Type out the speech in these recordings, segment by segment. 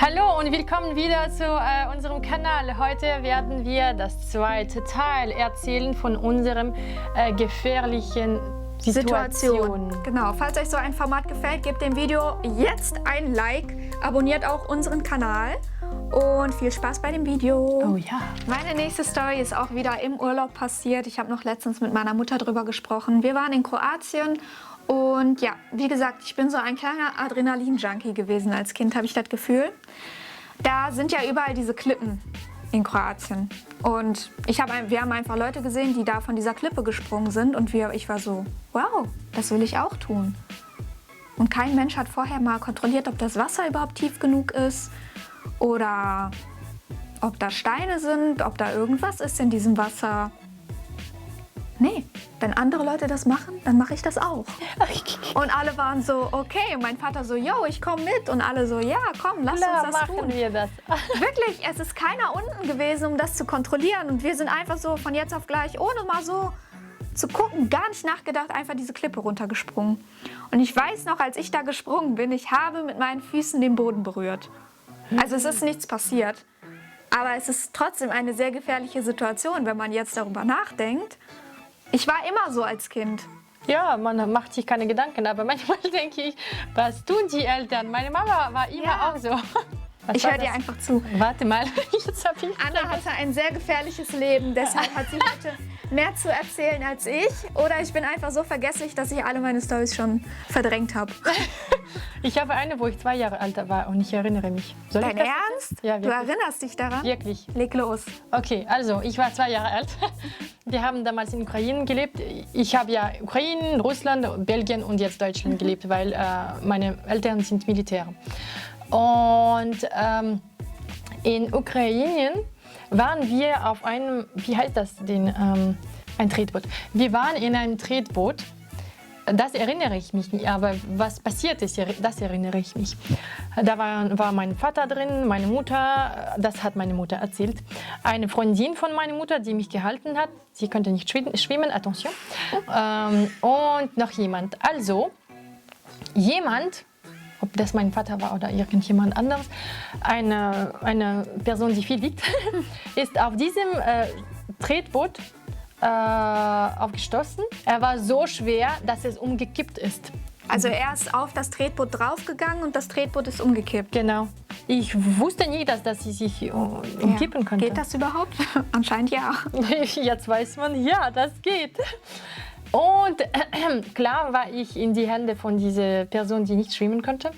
Hallo und willkommen wieder zu unserem Kanal. Heute werden wir das zweite Teil erzählen von unserem gefährlichen Situation. Genau, falls euch so ein Format gefällt, gebt dem Video jetzt ein Like, abonniert auch unseren Kanal und viel Spaß bei dem Video. Oh ja. Meine nächste Story ist auch wieder im Urlaub passiert. Ich habe noch letztens mit meiner Mutter drüber gesprochen. Wir waren in Kroatien und ja, wie gesagt, ich bin so ein kleiner Adrenalin-Junkie gewesen. Als Kind habe ich das Gefühl. Da sind ja überall diese Klippen in Kroatien. Und wir haben einfach Leute gesehen, die da von dieser Klippe gesprungen sind. Und ich war so, wow, das will ich auch tun. Und kein Mensch hat vorher mal kontrolliert, ob das Wasser überhaupt tief genug ist. Oder ob da Steine sind, ob da irgendwas ist in diesem Wasser. Nee, wenn andere Leute das machen, dann mache ich das auch. Und alle waren so, okay. Und mein Vater so, yo, ich komme mit. Und alle so, ja, komm, lass uns das tun. Machen wir das. Wirklich, es ist keiner unten gewesen, um das zu kontrollieren. Und wir sind einfach so von jetzt auf gleich, ohne mal so zu gucken, gar nicht nachgedacht, einfach diese Klippe runtergesprungen. Und ich weiß noch, als ich da gesprungen bin, ich habe mit meinen Füßen den Boden berührt. Also es ist nichts passiert. Aber es ist trotzdem eine sehr gefährliche Situation, wenn man jetzt darüber nachdenkt. Ich war immer so als Kind. Ja, man macht sich keine Gedanken, aber manchmal denke ich, was tun die Eltern? Meine Mama war immer auch so. Ich höre dir einfach zu. Warte mal, jetzt habe ich... Anna hatte ein sehr gefährliches Leben, deshalb hat sie heute mehr zu erzählen als ich. Oder ich bin einfach so vergesslich, dass ich alle meine Storys schon verdrängt habe. Ich habe eine, wo ich 2 Jahre alt war und ich erinnere mich. Soll Dein ich das Ernst? Ja, du erinnerst dich daran? Wirklich. Leg los. Okay, also ich war 2 Jahre alt. Wir haben damals in Ukraine gelebt. Ich habe ja Ukraine, Russland, Belgien und jetzt Deutschland gelebt, weil meine Eltern sind Militär. Und in Ukraine waren wir auf einem, wie heißt das, ein Tretboot. Wir waren in einem Tretboot. Das erinnere ich mich nicht, aber was passiert ist, das erinnere ich mich. Da war mein Vater drin, meine Mutter, das hat meine Mutter erzählt. Eine Freundin von meiner Mutter, die mich gehalten hat, sie konnte nicht schwimmen, attention. Und noch jemand. Also, jemand, ob das mein Vater war oder irgendjemand anderes, eine Person, die viel wiegt, ist auf diesem Tretboot aufgestoßen. Er war so schwer, dass es umgekippt ist. Also er ist auf das Tretboot draufgegangen und das Tretboot ist umgekippt. Genau. Ich wusste nie, dass sie sich umkippen konnte. Geht das überhaupt? Anscheinend ja. Jetzt weiß man, ja, das geht. Und klar war ich in die Hände von dieser Person, die nicht schwimmen konnte.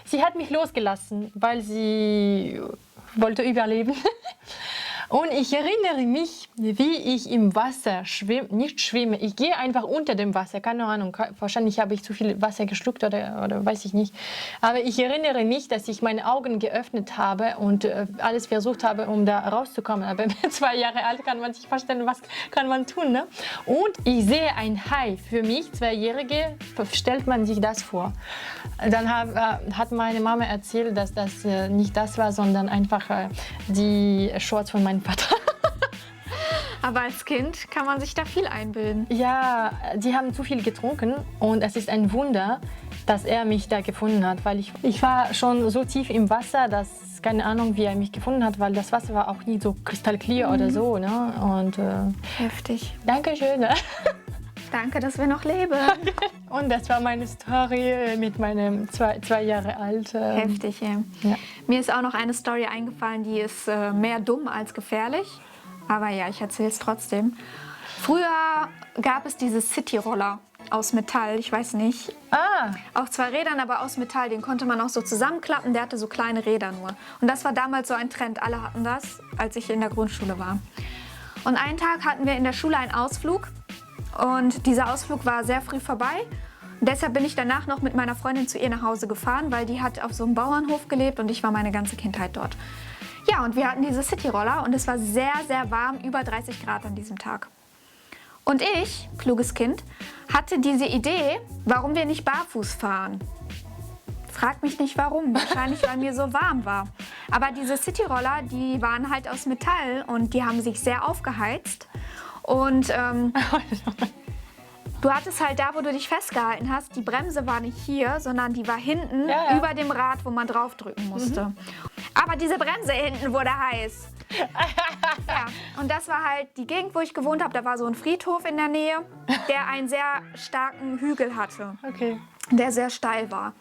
Sie hat mich losgelassen, weil sie wollte überleben. Und ich erinnere mich, wie ich im Wasser nicht schwimme. Ich gehe einfach unter dem Wasser, keine Ahnung. Wahrscheinlich habe ich zu viel Wasser geschluckt oder weiß ich nicht. Aber ich erinnere mich, dass ich meine Augen geöffnet habe und alles versucht habe, um da rauszukommen. Aber mit 2 Jahre alt kann man sich vorstellen, was kann man tun, ne? Und ich sehe ein Hai. Für mich, 2-Jährige, stellt man sich das vor. Dann hat meine Mama erzählt, dass das nicht das war, sondern einfach die Shorts von meinem Vater. Aber als Kind kann man sich da viel einbilden. Ja, die haben zu viel getrunken und es ist ein Wunder, dass er mich da gefunden hat, weil ich war schon so tief im Wasser, dass keine Ahnung, wie er mich gefunden hat, weil das Wasser war auch nie so kristallklar oder so, ne? Und heftig. Dankeschön. Ne? Danke, dass wir noch leben. Und das war meine Story mit meinem 2 Jahre alt. Heftig, ja. Mir ist auch noch eine Story eingefallen, die ist mehr dumm als gefährlich. Aber ja, ich erzähle es trotzdem. Früher gab es diese City-Roller aus Metall, ich weiß nicht. Auf 2 Rädern, aber aus Metall. Den konnte man auch so zusammenklappen, der hatte so kleine Räder nur. Und das war damals so ein Trend. Alle hatten das, als ich in der Grundschule war. Und einen Tag hatten wir in der Schule einen Ausflug. Und dieser Ausflug war sehr früh vorbei. Und deshalb bin ich danach noch mit meiner Freundin zu ihr nach Hause gefahren, weil die hat auf so einem Bauernhof gelebt und ich war meine ganze Kindheit dort. Ja, und wir hatten diese City-Roller und es war sehr, sehr warm, über 30 Grad an diesem Tag. Und ich, kluges Kind, hatte diese Idee, warum wir nicht barfuß fahren. Frag mich nicht warum, wahrscheinlich weil mir so warm war. Aber diese City-Roller, die waren halt aus Metall und die haben sich sehr aufgeheizt. Und Du hattest halt da, wo du dich festgehalten hast, die Bremse war nicht hier, sondern die war hinten über dem Rad, wo man draufdrücken musste. Aber diese Bremse hinten wurde heiß. Ja, und das war halt die Gegend, wo ich gewohnt habe. Da war so ein Friedhof in der Nähe, der einen sehr starken Hügel hatte, der sehr steil war.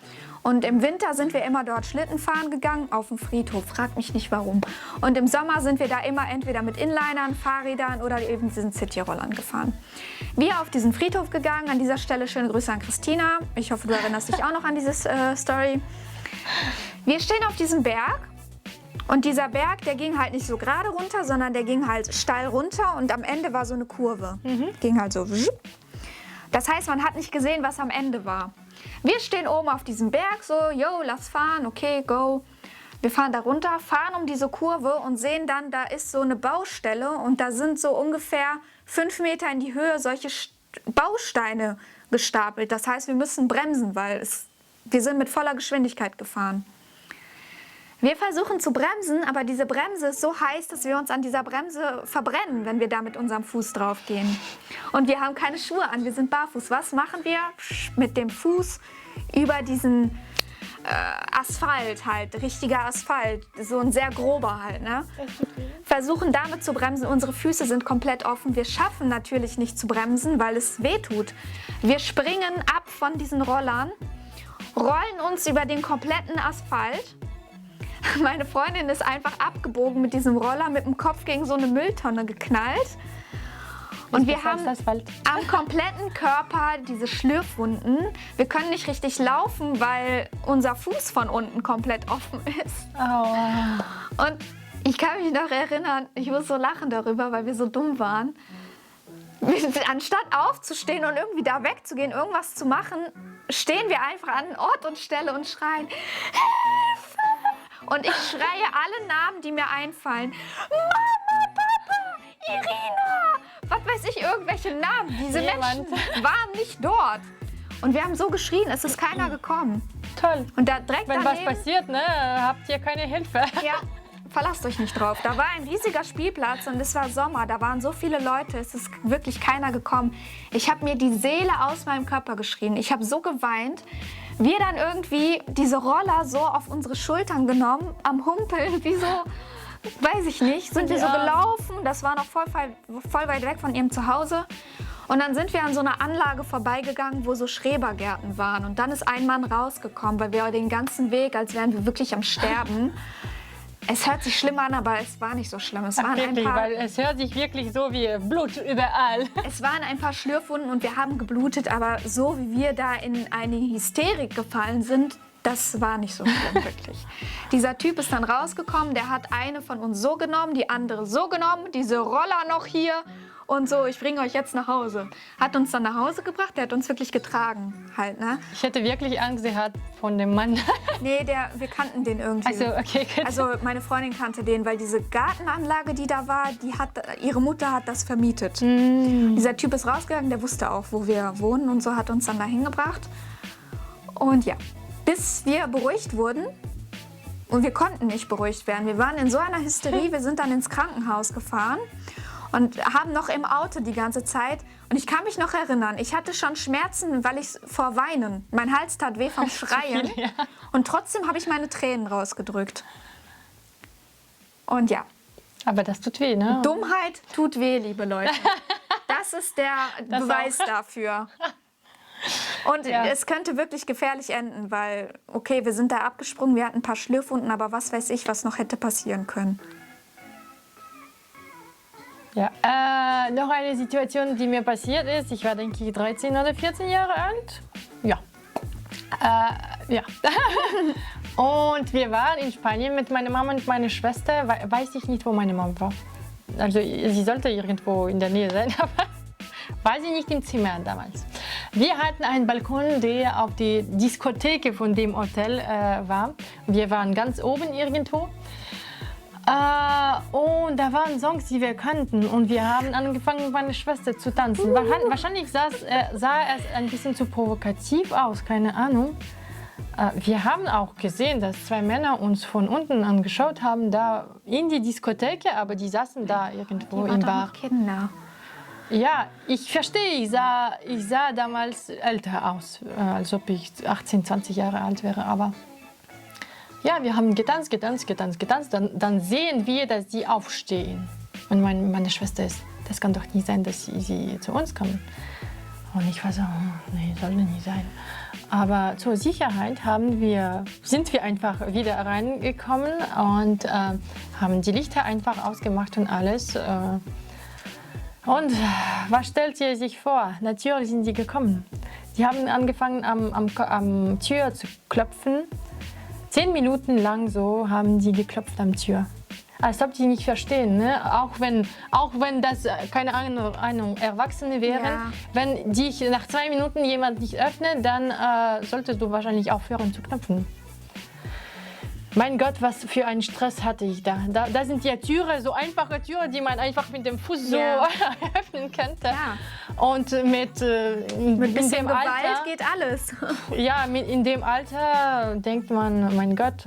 Und im Winter sind wir immer dort Schlitten fahren gegangen, auf dem Friedhof. Frag mich nicht warum. Und im Sommer sind wir da immer entweder mit Inlinern, Fahrrädern oder eben diesen Cityrollern gefahren. Wir auf diesen Friedhof gegangen. An dieser Stelle schöne Grüße an Christina. Ich hoffe, du erinnerst dich auch noch an diese Story. Wir stehen auf diesem Berg. Und dieser Berg, der ging halt nicht so gerade runter, sondern der ging halt steil runter. Und am Ende war so eine Kurve. Ging halt so. Das heißt, man hat nicht gesehen, was am Ende war. Wir stehen oben auf diesem Berg, so, yo, lass fahren, okay, go. Wir fahren da runter, fahren um diese Kurve und sehen dann, da ist so eine Baustelle und da sind so ungefähr 5 Meter in die Höhe solche Bausteine gestapelt. Das heißt, wir müssen bremsen, weil wir sind mit voller Geschwindigkeit gefahren. Wir versuchen zu bremsen, aber diese Bremse ist so heiß, dass wir uns an dieser Bremse verbrennen, wenn wir da mit unserem Fuß drauf gehen. Und wir haben keine Schuhe an, wir sind barfuß. Was machen wir? Mit dem Fuß über diesen Asphalt halt, richtiger Asphalt, so ein sehr grober halt, ne? Versuchen damit zu bremsen, unsere Füße sind komplett offen. Wir schaffen natürlich nicht zu bremsen, weil es weh tut. Wir springen ab von diesen Rollern, rollen uns über den kompletten Asphalt. Meine Freundin ist einfach abgebogen mit diesem Roller, mit dem Kopf gegen so eine Mülltonne geknallt. Und wir haben am kompletten Körper diese Schlürfwunden. Wir können nicht richtig laufen, weil unser Fuß von unten komplett offen ist. Oh. Und ich kann mich noch erinnern, ich muss so lachen darüber, weil wir so dumm waren. Anstatt aufzustehen und irgendwie da wegzugehen, irgendwas zu machen, stehen wir einfach an Ort und Stelle und schreien, Hilfe! Und ich schreie alle Namen, die mir einfallen. Mama, Papa, Irina, was weiß ich, irgendwelche Namen. Diese Menschen waren nicht dort. Und wir haben so geschrien, es ist keiner gekommen. Toll. Und da direkt Wenn daneben, was passiert, ne, habt ihr keine Hilfe. Ja, verlasst euch nicht drauf. Da war ein riesiger Spielplatz und es war Sommer. Da waren so viele Leute, es ist wirklich keiner gekommen. Ich habe mir die Seele aus meinem Körper geschrien. Ich habe so geweint. Wir dann irgendwie diese Roller so auf unsere Schultern genommen, am Humpeln, wie so, weiß ich nicht, sind wir so gelaufen. Das war noch voll weit weg von ihrem Zuhause. Und dann sind wir an so einer Anlage vorbeigegangen, wo so Schrebergärten waren. Und dann ist ein Mann rausgekommen, weil wir den ganzen Weg, als wären wir wirklich am Sterben. Es hört sich schlimm an, aber es war nicht so schlimm. Es waren wirklich, ein paar, weil es hört sich wirklich so wie Blut überall. Es waren ein paar Schlürfwunden und wir haben geblutet, aber so wie wir da in eine Hysterik gefallen sind, das war nicht so schlimm, wirklich. Dieser Typ ist dann rausgekommen, der hat eine von uns so genommen, die andere so genommen, diese Roller noch hier und so, ich bringe euch jetzt nach Hause. Hat uns dann nach Hause gebracht, der hat uns wirklich getragen halt, ne? Ich hätte wirklich Angst gehabt von dem Mann. Nee, wir kannten den irgendwie. Also, okay, gut. Also meine Freundin kannte den, weil diese Gartenanlage, die da war, ihre Mutter hat das vermietet. Dieser Typ ist rausgegangen, der wusste auch, wo wir wohnen und so, hat uns dann da hingebracht. Und ja, bis wir beruhigt wurden. Und wir konnten nicht beruhigt werden. Wir waren in so einer Hysterie, wir sind dann ins Krankenhaus gefahren und haben noch im Auto die ganze Zeit. Und ich kann mich noch erinnern, ich hatte schon Schmerzen, weil ich vor Weinen, mein Hals tat weh vom Schreien. Viel, ja. Und trotzdem habe ich meine Tränen rausgedrückt. Und ja. Aber das tut weh, ne? Dummheit tut weh, liebe Leute. Das ist der Beweis dafür. Und es könnte wirklich gefährlich enden, weil, okay, wir sind da abgesprungen, wir hatten ein paar Schlürfwunden, aber was weiß ich, was noch hätte passieren können. Ja, noch eine Situation, die mir passiert ist. Ich war, denke ich, 13 oder 14 Jahre alt. Ja. Ja. Und wir waren in Spanien mit meiner Mama und meiner Schwester. Weiß ich nicht, wo meine Mama war. Also sie sollte irgendwo in der Nähe sein, aber war sie nicht im Zimmer damals. Wir hatten einen Balkon, der auf die Diskothek von dem Hotel war. Wir waren ganz oben irgendwo. Und da waren Songs, die wir kannten. Und wir haben angefangen, meine Schwester zu tanzen. Wahrscheinlich sah es ein bisschen zu provokativ aus, keine Ahnung. Wir haben auch gesehen, dass zwei Männer uns von unten angeschaut haben, da in die Diskothek, aber die saßen da irgendwo im Bar. Kinder. Ja, ich verstehe. Ich sah damals älter aus, als ob ich 18, 20 Jahre alt wäre. Aber ja, wir haben getanzt. Dann sehen wir, dass sie aufstehen. Und meine Schwester ist, das kann doch nicht sein, dass sie zu uns kommen. Und ich war so, nee, soll nicht sein. Aber zur Sicherheit sind wir einfach wieder reingekommen und haben die Lichter einfach ausgemacht und alles. Und was stellt ihr sich vor? Natürlich sind sie gekommen. Die haben angefangen, am Tür zu klopfen. 10 Minuten lang so haben die geklopft am Tür. Als ob die nicht verstehen, ne? Auch wenn das, keine Ahnung, Erwachsene wären. Ja. Wenn dich nach 2 Minuten jemand nicht öffnet, dann solltest du wahrscheinlich aufhören zu klopfen. Mein Gott, was für einen Stress hatte ich da. Da sind ja Türen, so einfache Türen, die man einfach mit dem Fuß so öffnen könnte. Ja. Und mit bisschen Gewalt Alter, geht alles. Ja, in dem Alter denkt man, mein Gott,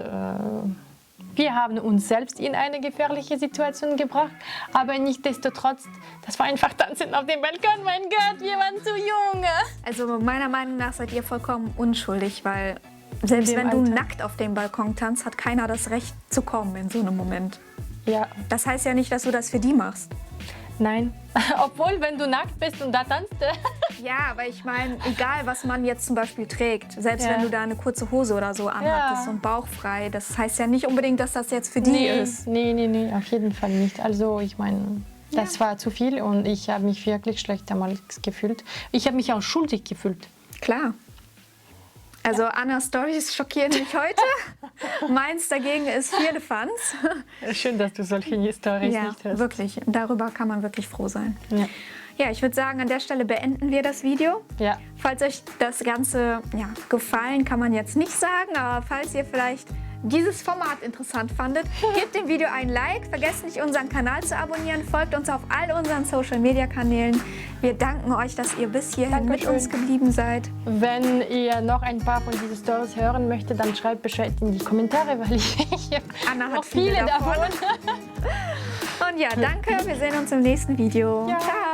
wir haben uns selbst in eine gefährliche Situation gebracht, aber nichtsdestotrotz, das war einfach Tanzen auf dem Balkon. Mein Gott, wir waren zu jung. Also meiner Meinung nach seid ihr vollkommen unschuldig, weil selbst wenn du nackt auf dem Balkon tanzt, hat keiner das Recht zu kommen in so einem Moment. Ja. Das heißt ja nicht, dass du das für die machst. Nein, obwohl, wenn du nackt bist und da tanzt. Ja, aber ich meine, egal was man jetzt zum Beispiel trägt, selbst wenn du da eine kurze Hose oder so anhattest und bauchfrei, das heißt ja nicht unbedingt, dass das jetzt für die ist. Nee, auf jeden Fall nicht. Also ich meine, das war zu viel und ich habe mich wirklich schlecht damals gefühlt. Ich habe mich auch schuldig gefühlt. Klar. Also Annas Storys schockieren mich heute. Meins dagegen ist Firlefanz. Schön, dass du solche Storys nicht hast. Wirklich. Darüber kann man wirklich froh sein. Ja. Ja, ich würde sagen, an der Stelle beenden wir das Video. Ja. Falls euch das Ganze gefallen, kann man jetzt nicht sagen, aber falls ihr vielleicht dieses Format interessant fandet, gebt dem Video ein Like, vergesst nicht unseren Kanal zu abonnieren, folgt uns auf all unseren Social-Media-Kanälen. Wir danken euch, dass ihr bis hierhin mit uns geblieben seid. Wenn ihr noch ein paar von diesen Stories hören möchtet, dann schreibt Bescheid in die Kommentare, weil ich Anna hat noch viele davon. Und ja, danke, wir sehen uns im nächsten Video. Ja. Ciao!